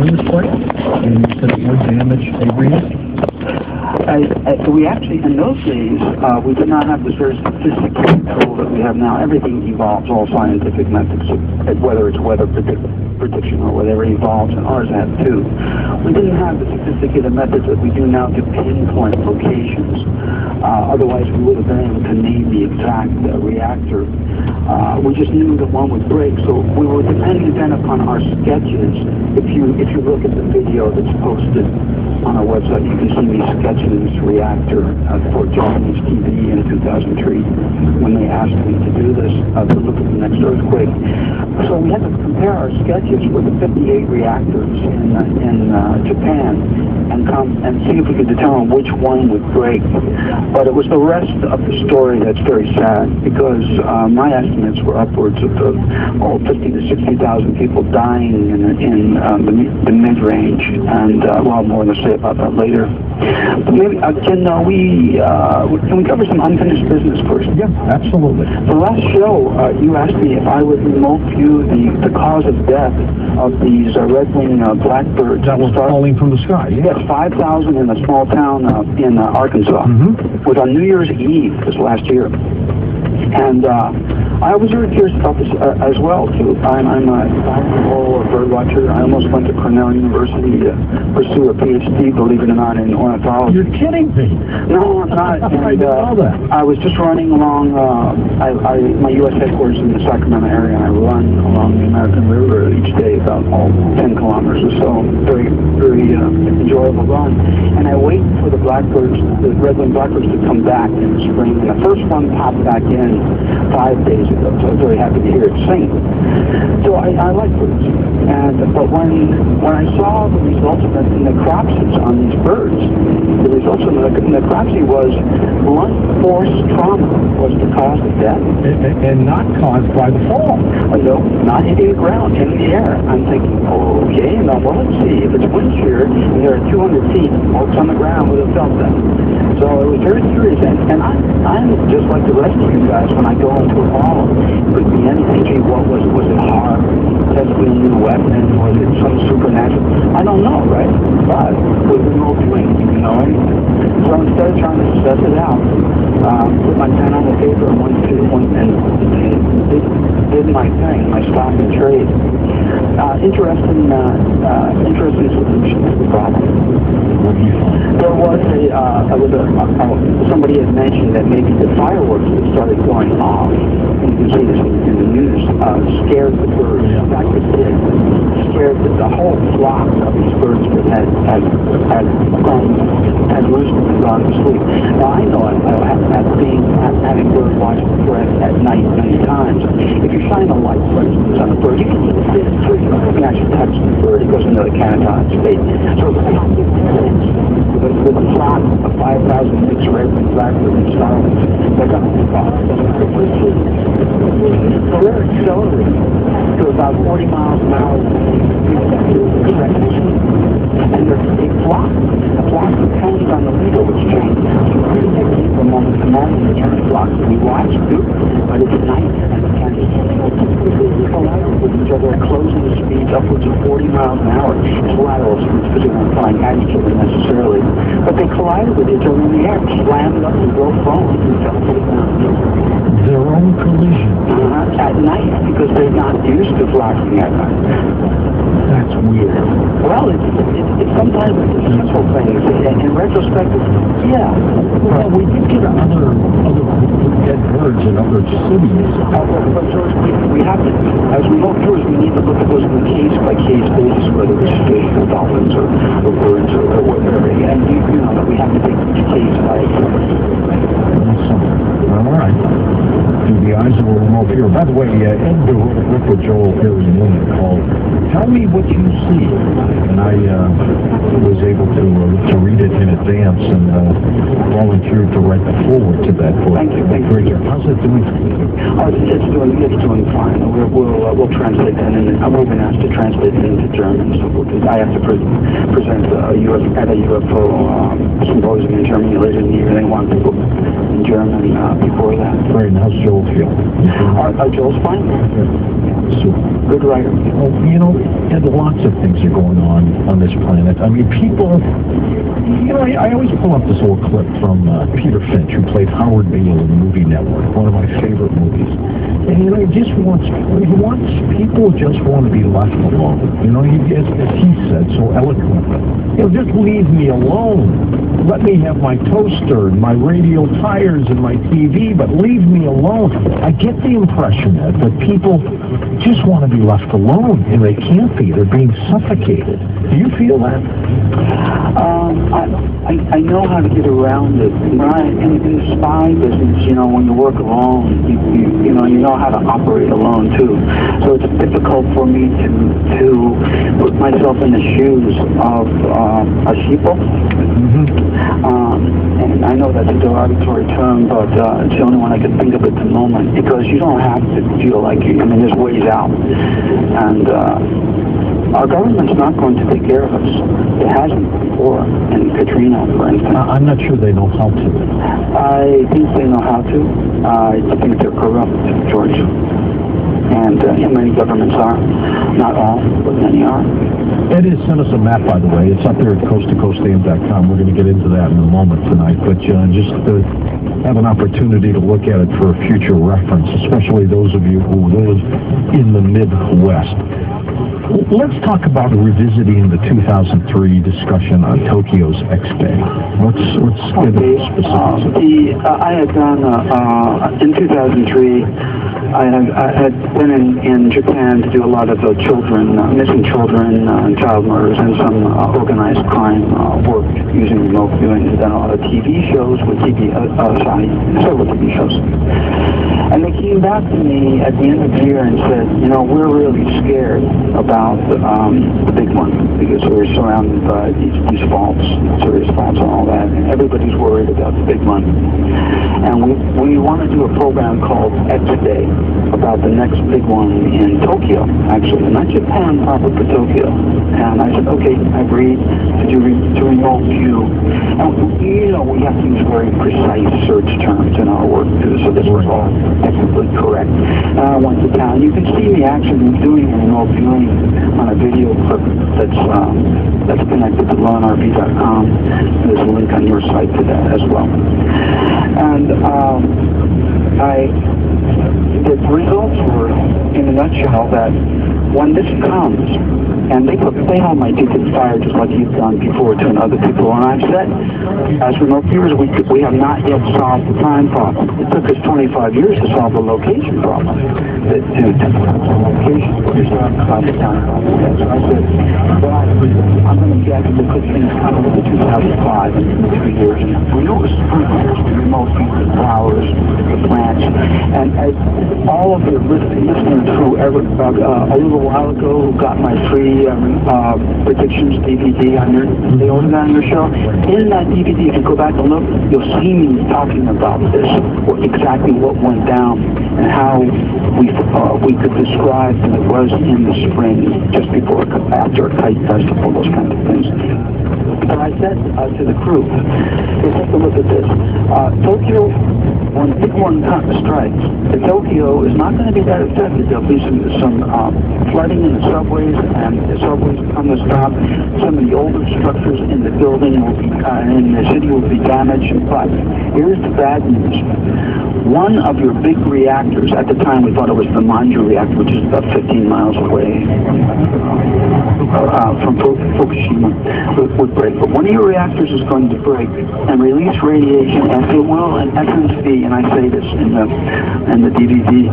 this plane? And you said it would damage a reader? We actually, in those days, we did not have this very sophisticated tool that we have now. Everything evolves, all scientific methods, whether it's weather prediction or whatever evolves, and ours have too. We didn't have the sophisticated methods that we do now to pinpoint locations. Otherwise, we would have been able to name the exact reactor. We just knew that one would break, so we were depending then upon our sketches. If you look at the video that's posted on our website, you can see me sketching this reactor for Japanese TV in 2003 when they asked me to do this, to look at the next earthquake. So we had to compare our sketches with the 58 reactors in Japan and see if we could determine which one would break. But it was the rest of the story that's very sad, because my estimates were upwards of 50 to 60,000 people dying in the mid-range, and we'll have more to say about that later. But maybe, can we cover some unfinished business first? Yeah, absolutely. The last show, you asked me if I would remote view the cause of death of these red-winged blackbirds. That was falling from the sky, yeah. Yes, 5,000 in a small town in Arkansas. It was on New Year's Eve this last year. And I was very curious about this as well, too. I'm a doctoral bird watcher. I almost went to Cornell University to pursue a PhD, believe it or not, in ornithology. You're kidding me. No, I'm not. I didn't know that. I was just running along, my U.S. headquarters in the Sacramento area, and I run along the American River each day, about 10 kilometers or so. Very, very enjoyable run. And I wait for the blackbirds, the red-winged blackbirds, to come back in the spring. And the first one popped back in 5 days ago, so I was very happy to hear it sing. So I like birds. But when I saw the results of the necropsies on these birds, the results of the necropsy was blunt force trauma was the cause of death. And not caused by the fall. No, not hitting the ground, in the air. I'm thinking, okay, now well, let's see. If it's wind shear and they're at 200 feet, folks on the ground would have felt that. So it was very curious, and I'm just like the rest of you guys. When I go into a hall, it could be anything. Gee, what was it? Was it hard? Testing a new weapon? Was it some supernatural? I don't know, right? But with remote viewing, you can know anything. So instead of trying to suss it out, put my pen on the paper and went and did my thing, my stock and trade. Interesting solution to the problem. There was somebody had mentioned that maybe the fireworks that started going off, and you can see this in the news, scared the birds. In fact, it did. Scared the whole flock of these birds that had rooted and gone to sleep. Now I know having bird watching at night many times. If you shine a light, for instance, on a bird, you can actually touch the bird. It goes into the catatonic state. So with a flock of 5,000 mixed red-winged blackbirds and starlings, they're going to be off. So they're accelerating to about 40 miles an hour. And they flock. The flock depends on the leader, which changes. From moment to moment, they turn flocks. We watch too, but it's at night, and they collide with each other at closing speeds upwards of 40 miles an hour. It's lateral speeds because they weren't flying at each other necessarily. But they collided with each other in the air, slammed up and broke bones and fell to the ground. Their own collision. At night, because they're not used to flocking at night. That's weird. Well, it's sometimes it's a simple thing. In retrospect, yeah. Well, we did get other dead birds in other cities. But George, we have to, as remote viewers, we need to look at those on a case-by-case basis, whether it's fish or dolphins or birds or whatever. And you know that we have to take each case by case. All right. Through the eyes of a remote viewer. By the way, Ed DeWitt with Joel Perry Newman called. Tell me what you see. And I was able to read it in advance and volunteered to write the foreword to that book. Thank you. Great job. How's it doing? It's doing fine. We'll translate that, and we've been asked to translate it into German. So I have to present at a UFO symposium in Germany later in the year. They want the book in German before that. Great. And how's Joel feel? Joel's fine. Super. Good writer. Well, you know, and lots of things are going on this planet. I mean, people, you know, I always pull up this old clip from Peter Finch, who played Howard Beale in the Movie Network, one of my favorite movies. And, you know, people just want to be left alone. You know, as he said so eloquently, you know, just leave me alone. Let me have my toaster and my radial tires and my TV, but leave me alone. I get the impression that people just want to be left alone, and they can't be. They're being suffocated. Do you feel that? I know how to get around it. In the spy business, you know, when you work alone, you know how to operate alone too. So it's difficult for me to put myself in the shoes of a sheeple. And I know that's a derogatory term, but it's the only one I can think of at the moment, because you don't have to feel like you. I mean, there's ways out, and our government's not going to take care of us. It hasn't before, in Katrina, for instance. I'm not sure they know how to. I think they know how to. I think they're corrupt, George. And many governments are. Not all, but many are. Eddie sent us a map, by the way. It's up there at coasttocoastam.com. We're going to get into that in a moment tonight, but just to have an opportunity to look at it for a future reference, especially those of you who live in the Midwest. Let's talk about revisiting the 2003 discussion on Tokyo's X-Day. Let's get into specifics. I had done, in 2003, I had been in Japan to do a lot of missing children, child murders, and some organized crime work using remote viewing, and done a lot of TV shows with several TV shows. And they came back to me at the end of the year and said, you know, we're really scared about the big one, because we're surrounded by these faults, serious faults and all that, and everybody's worried about the big one. And we want to do a program called X-Day about the next big one in Tokyo, actually, not Japan proper, but Tokyo. And I said, okay, I agreed to remote view. And, you know, we have to use very precise search terms in our work, too, so this was all technically correct. And I went to town. You can see me actually doing remote viewing on a video clip that's connected to LoanRV.com. There's a link on your site to that as well. And the results were, in a nutshell, that when this comes, and they hold my teeth in fire just like you've done before to other people, and I've said, as remote viewers, we have not yet solved the time problem. It took us 25 years to solve the location problem. Solve the time problem. So I said, I'm going to guess because things come into 2005 in 2 years. We knew it was 3 years to remote view the flowers, the plants, and as all of the listeners who a little while ago got my free predictions DVD on they ordered that on your show. In that DVD, if you go back and look, you'll see me talking about this, exactly what went down and how we could describe what it was in the spring, just before, after a kite festival, those kinds of things. But I said to the crew, take a look at this. Tokyo, when the big one strikes, the Tokyo is not going to be that affected. There'll be some flooding in the subways, and the subways come to stop. Some of the older structures in the building will be, in the city will be damaged. But here's the bad news. One of your big reactors, at the time we thought it was the Manju reactor, which is about 15 miles away from Fukushima, would break. But one of your reactors is going to break and release radiation, and it will, in essence, be, and I say this in the DVD,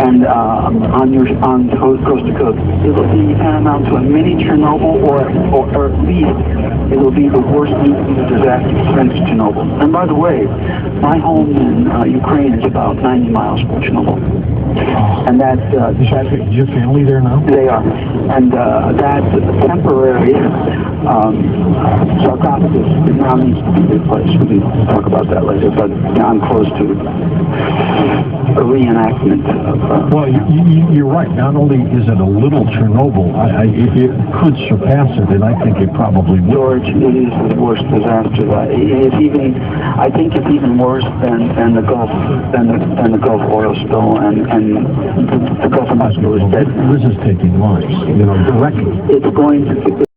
and on Coast to Coast, it will be tantamount to a mini Chernobyl, or at least it will be the worst nuclear disaster since Chernobyl. And by the way, my home in Ukraine is about 90 miles from Chernobyl. And that's... is your family there now? They are. And that's temporary sarcophagus, it now needs to be replaced. We can talk about that later, but I'm close to a reenactment of... Well, you're right. Not only is it a little Chernobyl, it could surpass it, and I think it probably will. George, it is the worst disaster. It's even, I think it's even worse than the Gulf, than the Gulf oil spill, and the Gulf of Mexico is dead. This is taking lives, directly. It's going to...